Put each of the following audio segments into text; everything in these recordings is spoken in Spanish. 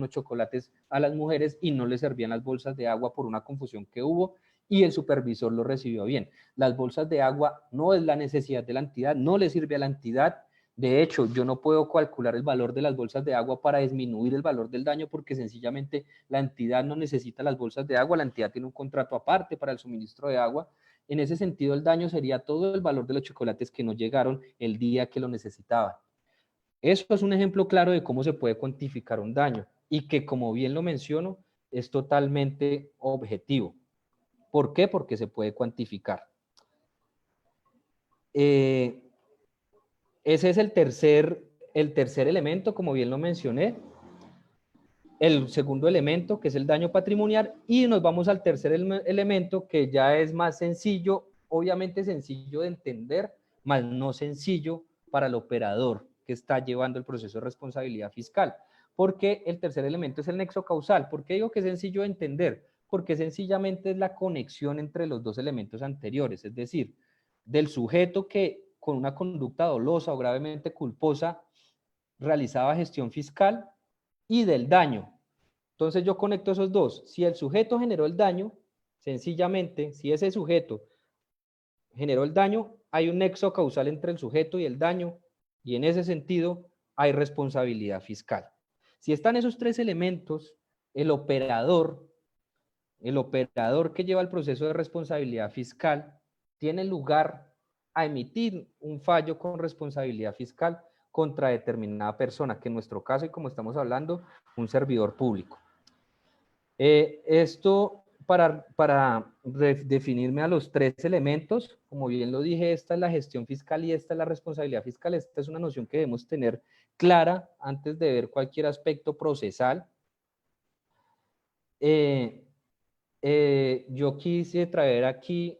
los chocolates a las mujeres y no les servían las bolsas de agua por una confusión que hubo y el supervisor lo recibió bien. Las bolsas de agua no es la necesidad de la entidad, no le sirve a la entidad. De hecho, yo no puedo calcular el valor de las bolsas de agua para disminuir el valor del daño porque sencillamente la entidad no necesita las bolsas de agua, la entidad tiene un contrato aparte para el suministro de agua. En ese sentido, el daño sería todo el valor de los chocolates que no llegaron el día que lo necesitaban. Eso es un ejemplo claro de cómo se puede cuantificar un daño y que, como bien lo menciono, es totalmente objetivo. ¿Por qué? Porque se puede cuantificar. Ese es el tercer elemento, como bien lo mencioné. El segundo elemento, que es el daño patrimonial, y nos vamos al tercer elemento, que ya es más sencillo, obviamente sencillo de entender, más no sencillo para el operador que está llevando el proceso de responsabilidad fiscal. Porque el tercer elemento es el nexo causal. ¿Por qué digo que es sencillo de entender? Porque sencillamente es la conexión entre los dos elementos anteriores, es decir, del sujeto que con una conducta dolosa o gravemente culposa realizaba gestión fiscal y del daño. Entonces yo conecto esos dos. Si el sujeto generó el daño, sencillamente, si ese sujeto generó el daño, hay un nexo causal entre el sujeto y el daño, y en ese sentido hay responsabilidad fiscal. Si están esos tres elementos, el operador que lleva el proceso de responsabilidad fiscal tiene lugar a emitir un fallo con responsabilidad fiscal contra determinada persona, que en nuestro caso, y como estamos hablando, un servidor público. Esto para definirme a los tres elementos, como bien lo dije, esta es la gestión fiscal y esta es la responsabilidad fiscal. Esta es una noción que debemos tener clara antes de ver cualquier aspecto procesal. Yo quise traer aquí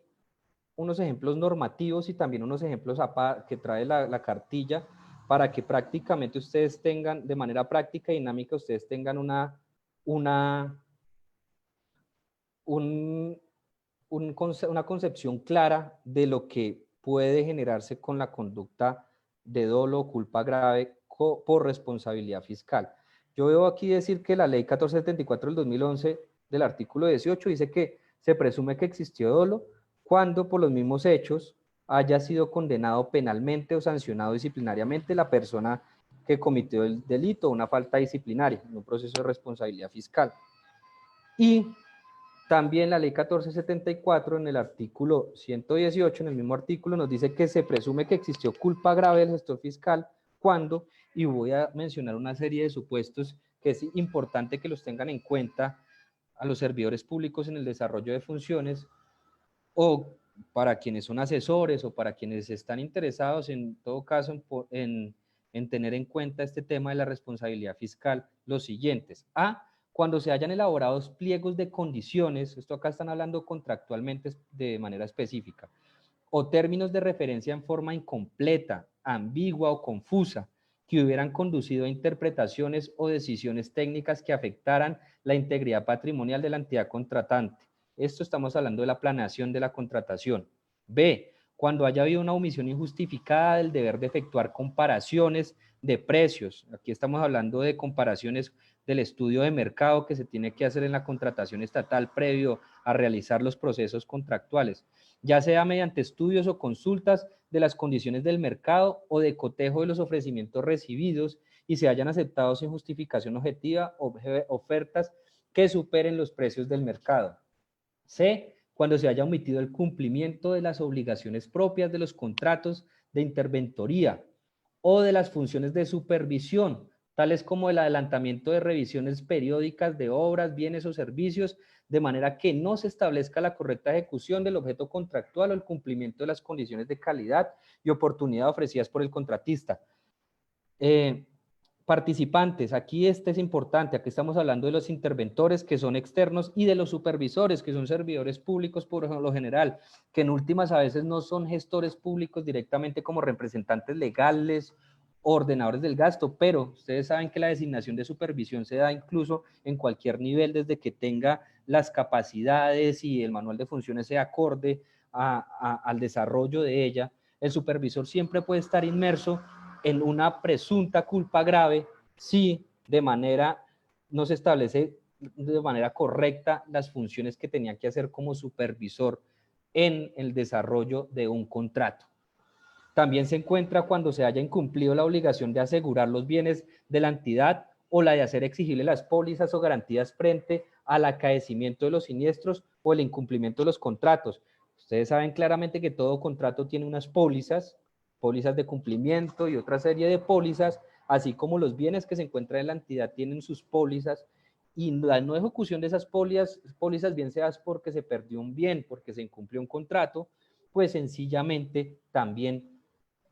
unos ejemplos normativos y también unos ejemplos que trae la cartilla para que prácticamente ustedes tengan, de manera práctica y dinámica, ustedes tengan una concepción clara de lo que puede generarse con la conducta de dolo o culpa grave por responsabilidad fiscal. Yo veo aquí decir que la ley 1474 del 2011 del artículo 18 dice que se presume que existió dolo cuando por los mismos hechos haya sido condenado penalmente o sancionado disciplinariamente la persona que cometió el delito o una falta disciplinaria en un proceso de responsabilidad fiscal. Y también la ley 1474 en el artículo 118, en el mismo artículo, nos dice que se presume que existió culpa grave del gestor fiscal cuando, y voy a mencionar una serie de supuestos que es importante que los tengan en cuenta a los servidores públicos en el desarrollo de funciones o para quienes son asesores o para quienes están interesados en todo caso en tener en cuenta este tema de la responsabilidad fiscal, los siguientes. Cuando se hayan elaborado pliegos de condiciones, esto acá están hablando contractualmente de manera específica, o términos de referencia en forma incompleta, ambigua o confusa, que hubieran conducido a interpretaciones o decisiones técnicas que afectaran la integridad patrimonial de la entidad contratante. Esto estamos hablando de la planeación de la contratación. B, cuando haya habido una omisión injustificada del deber de efectuar comparaciones de precios. Aquí estamos hablando de comparaciones del estudio de mercado que se tiene que hacer en la contratación estatal previo a realizar los procesos contractuales, ya sea mediante estudios o consultas de las condiciones del mercado o de cotejo de los ofrecimientos recibidos y se hayan aceptado sin justificación objetiva ofertas que superen los precios del mercado. C, cuando se haya omitido el cumplimiento de las obligaciones propias de los contratos de interventoría o de las funciones de supervisión, tales como el adelantamiento de revisiones periódicas de obras, bienes o servicios, de manera que no se establezca la correcta ejecución del objeto contractual o el cumplimiento de las condiciones de calidad y oportunidad ofrecidas por el contratista. Participantes, aquí este es importante, aquí estamos hablando de los interventores que son externos y de los supervisores que son servidores públicos por lo general, que en últimas a veces no son gestores públicos directamente como representantes legales, ordenadores del gasto, pero ustedes saben que la designación de supervisión se da incluso en cualquier nivel desde que tenga las capacidades y el manual de funciones sea acorde al desarrollo de ella. El supervisor siempre puede estar inmerso en una presunta culpa grave si de manera no se establece de manera correcta las funciones que tenía que hacer como supervisor en el desarrollo de un contrato. También se encuentra cuando se haya incumplido la obligación de asegurar los bienes de la entidad o la de hacer exigible las pólizas o garantías frente al acaecimiento de los siniestros o el incumplimiento de los contratos. Ustedes saben claramente que todo contrato tiene unas pólizas, pólizas de cumplimiento y otra serie de pólizas, así como los bienes que se encuentran en la entidad tienen sus pólizas, y la no ejecución de esas pólizas, bien sea porque se perdió un bien, porque se incumplió un contrato, pues sencillamente también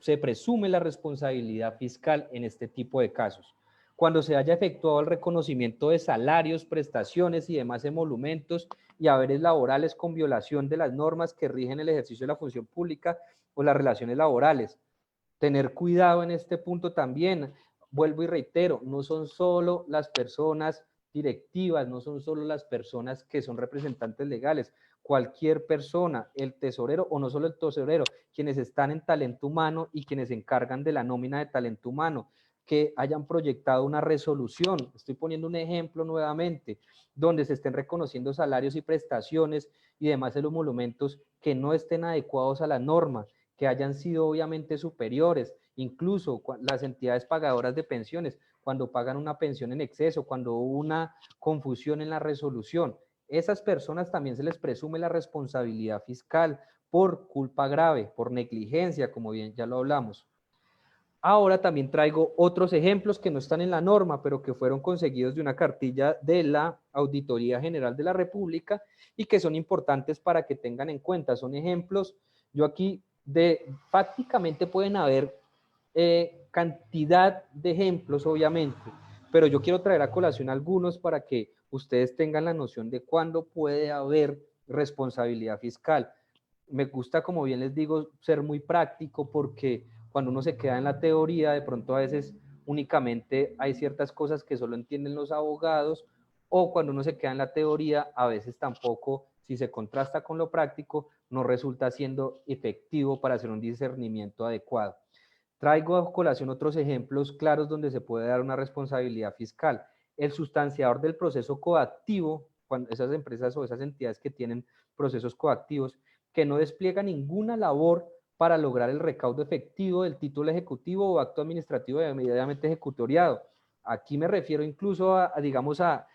se presume la responsabilidad fiscal en este tipo de casos. Cuando se haya efectuado el reconocimiento de salarios, prestaciones y demás emolumentos y haberes laborales con violación de las normas que rigen el ejercicio de la función pública o las relaciones laborales. Tener cuidado en este punto también, vuelvo y reitero, no son solo las personas directivas, no son solo las personas que son representantes legales, cualquier persona, el tesorero o no solo el tesorero, quienes están en talento humano y quienes se encargan de la nómina de talento humano, que hayan proyectado una resolución, estoy poniendo un ejemplo nuevamente, donde se estén reconociendo salarios y prestaciones y demás emolumentos que no estén adecuados a la norma, que hayan sido obviamente superiores, incluso las entidades pagadoras de pensiones, cuando pagan una pensión en exceso, cuando hubo una confusión en la resolución, esas personas también se les presume la responsabilidad fiscal por culpa grave, por negligencia, como bien ya lo hablamos. Ahora también traigo otros ejemplos que no están en la norma, pero que fueron conseguidos de una cartilla de la Auditoría General de la República y que son importantes para que tengan en cuenta. Son ejemplos, yo aquí prácticamente pueden haber cantidad de ejemplos, obviamente, pero yo quiero traer a colación algunos para que ustedes tengan la noción de cuándo puede haber responsabilidad fiscal. Me gusta, como bien les digo, ser muy práctico porque cuando uno se queda en la teoría, de pronto a veces únicamente hay ciertas cosas que solo entienden los abogados, o cuando uno se queda en la teoría, a veces tampoco, si se contrasta con lo práctico, no resulta siendo efectivo para hacer un discernimiento adecuado. Traigo a colación otros ejemplos claros donde se puede dar una responsabilidad fiscal. El sustanciador del proceso coactivo, cuando esas empresas o esas entidades que tienen procesos coactivos, que no despliega ninguna labor para lograr el recaudo efectivo del título ejecutivo o acto administrativo debidamente ejecutoriado. Aquí me refiero incluso digamos, a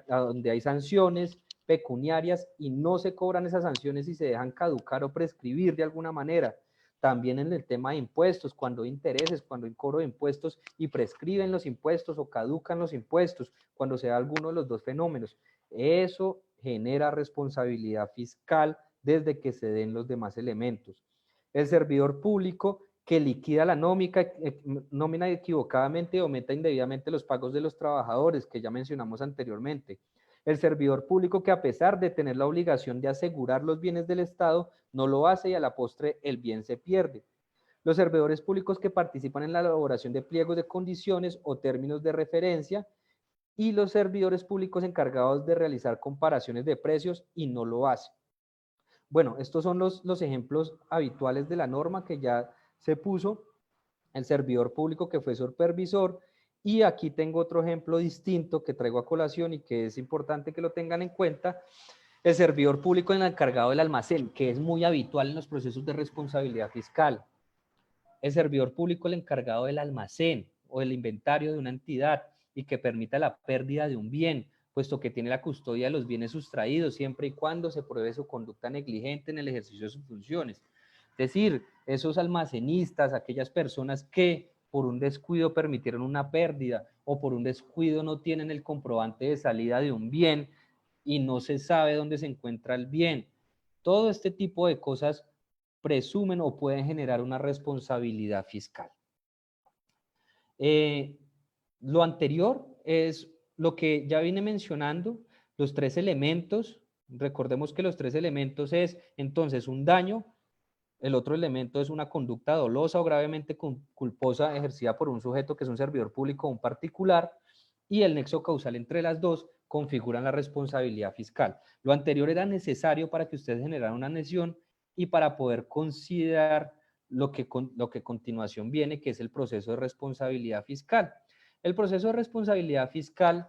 donde hay sanciones pecuniarias y no se cobran esas sanciones y se dejan caducar o prescribir de alguna manera. También en el tema de impuestos, cuando hay intereses, cuando hay cobro de impuestos y prescriben los impuestos o caducan los impuestos, cuando se da alguno de los dos fenómenos. Eso genera responsabilidad fiscal desde que se den los demás elementos. El servidor público que liquida la nómina equivocadamente o ometa indebidamente los pagos de los trabajadores, que ya mencionamos anteriormente. El servidor público que, a pesar de tener la obligación de asegurar los bienes del Estado, no lo hace y a la postre el bien se pierde. Los servidores públicos que participan en la elaboración de pliegos de condiciones o términos de referencia, y los servidores públicos encargados de realizar comparaciones de precios y no lo hacen. Bueno, estos son los ejemplos habituales de la norma que ya se puso. El servidor público que fue supervisor, y aquí tengo otro ejemplo distinto que traigo a colación y que es importante que lo tengan en cuenta. El servidor público en el encargado del almacén, que es muy habitual en los procesos de responsabilidad fiscal. El servidor público el encargado del almacén o del inventario de una entidad y que permita la pérdida de un bien, puesto que tiene la custodia de los bienes sustraídos siempre y cuando se pruebe su conducta negligente en el ejercicio de sus funciones. Es decir, esos almacenistas, aquellas personas que por un descuido permitieron una pérdida o por un descuido no tienen el comprobante de salida de un bien y no se sabe dónde se encuentra el bien. Todo este tipo de cosas presumen o pueden generar una responsabilidad fiscal. Lo anterior es lo que ya vine mencionando, los tres elementos. Recordemos que los tres elementos es entonces un daño, el otro elemento es una conducta dolosa o gravemente culposa ejercida por un sujeto que es un servidor público o un particular, y el nexo causal entre las dos configuran la responsabilidad fiscal. Lo anterior era necesario para que ustedes generaran una adhesión y para poder considerar lo que a continuación viene, que es el proceso de responsabilidad fiscal. El proceso de responsabilidad fiscal,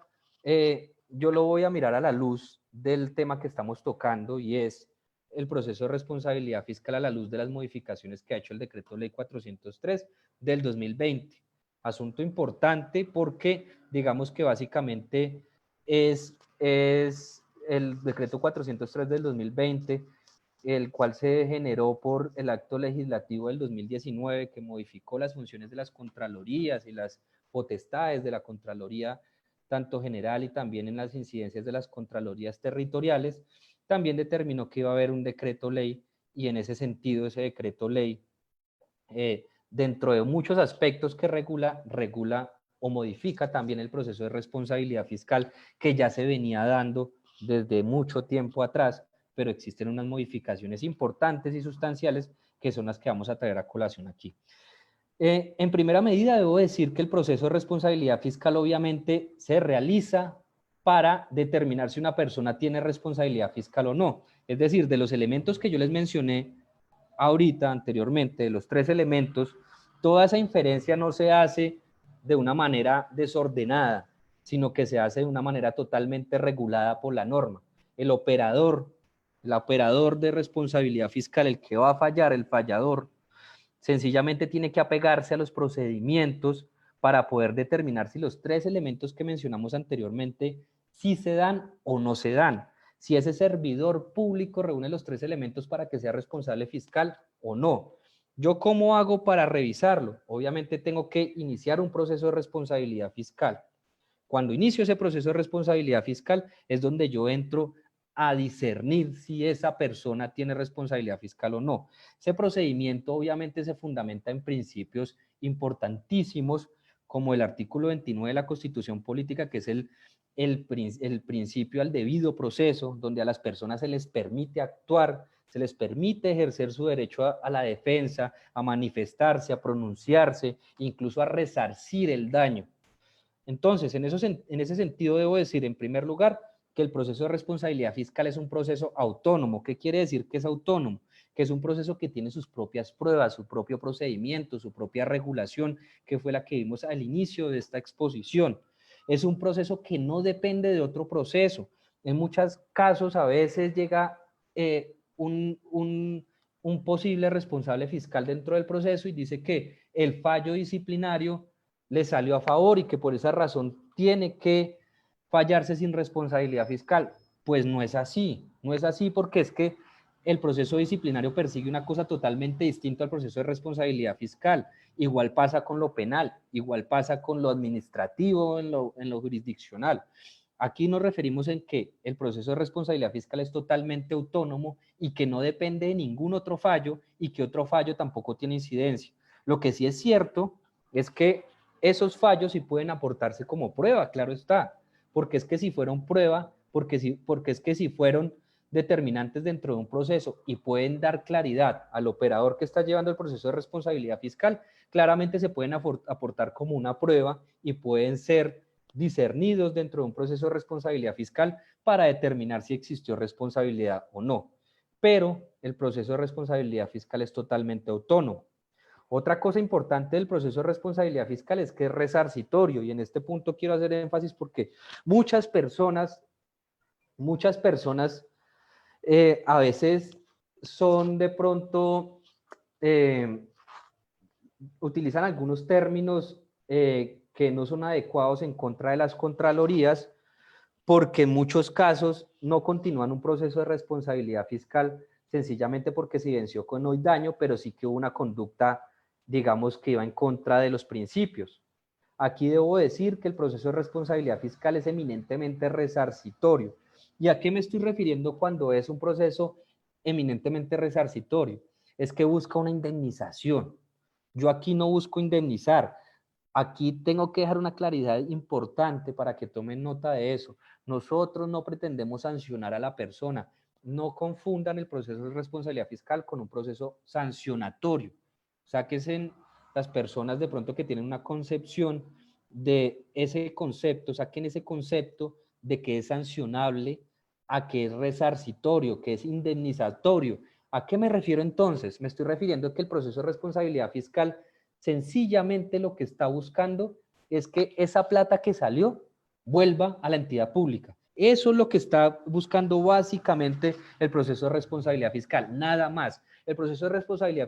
yo lo voy a mirar a la luz del tema que estamos tocando, y es el proceso de responsabilidad fiscal a la luz de las modificaciones que ha hecho el Decreto Ley 403 del 2020. Asunto importante porque digamos que básicamente es el Decreto 403 del 2020, el cual se generó por el acto legislativo del 2019 que modificó las funciones de las contralorías y las potestades de la Contraloría, tanto general y también en las incidencias de las contralorías territoriales. También determinó que iba a haber un decreto ley, y en ese sentido ese decreto ley, dentro de muchos aspectos que regula o modifica también el proceso de responsabilidad fiscal que ya se venía dando desde mucho tiempo atrás, pero existen unas modificaciones importantes y sustanciales que son las que vamos a traer a colación aquí. En primera medida, debo decir que el proceso de responsabilidad fiscal obviamente se realiza para determinar si una persona tiene responsabilidad fiscal o no. Es decir, de los elementos que yo les mencioné ahorita, anteriormente, de los 3 elementos, toda esa inferencia no se hace de una manera desordenada, sino que se hace de una manera totalmente regulada por la norma. El operador de responsabilidad fiscal, el que va a fallar, el fallador, sencillamente tiene que apegarse a los procedimientos para poder determinar si los 3 elementos que mencionamos anteriormente sí se dan o no se dan. Si ese servidor público reúne los 3 elementos para que sea responsable fiscal o no. ¿Yo cómo hago para revisarlo? Obviamente tengo que iniciar un proceso de responsabilidad fiscal. Cuando inicio ese proceso de responsabilidad fiscal es donde yo entro a discernir si esa persona tiene responsabilidad fiscal o no. Ese procedimiento obviamente se fundamenta en principios importantísimos como el artículo 29 de la Constitución Política, que es el principio al debido proceso, donde a las personas se les permite actuar, se les permite ejercer su derecho a la defensa, a manifestarse, a pronunciarse, incluso a resarcir el daño. Entonces, en ese sentido debo decir, en primer lugar, que el proceso de responsabilidad fiscal es un proceso autónomo. ¿Qué quiere decir que es autónomo? Que es un proceso que tiene sus propias pruebas, su propio procedimiento, su propia regulación, que fue la que vimos al inicio de esta exposición. Es un proceso que no depende de otro proceso. En muchos casos a veces llega un posible responsable fiscal dentro del proceso y dice que el fallo disciplinario le salió a favor y que por esa razón tiene que fallarse sin responsabilidad fiscal. Pues no es así, no es así, porque es que el proceso disciplinario persigue una cosa totalmente distinta al proceso de responsabilidad fiscal. Igual pasa con lo penal, igual pasa con lo administrativo, en lo jurisdiccional. Aquí nos referimos en que el proceso de responsabilidad fiscal es totalmente autónomo y que no depende de ningún otro fallo, y que otro fallo tampoco tiene incidencia. Lo que sí es cierto es que esos fallos sí pueden aportarse como prueba, claro está, porque es que si fueron prueba, porque es que si fueron determinantes dentro de un proceso y pueden dar claridad al operador que está llevando el proceso de responsabilidad fiscal, claramente se pueden aportar como una prueba y pueden ser discernidos dentro de un proceso de responsabilidad fiscal para determinar si existió responsabilidad o no. Pero el proceso de responsabilidad fiscal es totalmente autónomo. Otra cosa importante del proceso de responsabilidad fiscal es que es resarcitorio, y en este punto quiero hacer énfasis porque muchas personas a veces son de pronto, utilizan algunos términos que no son adecuados en contra de las contralorías, porque en muchos casos no continúan un proceso de responsabilidad fiscal sencillamente porque se evidenció que no hay daño, pero sí que hubo una conducta, digamos, que iba en contra de los principios. Aquí debo decir que el proceso de responsabilidad fiscal es eminentemente resarcitorio. ¿Y a qué me estoy refiriendo cuando es un proceso eminentemente resarcitorio? Es que busca una indemnización. Yo aquí no busco indemnizar. Aquí tengo que dejar una claridad importante para que tomen nota de eso. Nosotros no pretendemos sancionar a la persona. No confundan el proceso de responsabilidad fiscal con un proceso sancionatorio. Sáquense las personas de pronto que tienen una concepción de ese concepto, saquen ese concepto de que es sancionable a que es resarcitorio, que es indemnizatorio. ¿A qué me refiero entonces? Me estoy refiriendo a que el proceso de responsabilidad fiscal sencillamente lo que está buscando es que esa plata que salió vuelva a la entidad pública. Eso es lo que está buscando básicamente el proceso de responsabilidad fiscal, nada más. El proceso de responsabilidad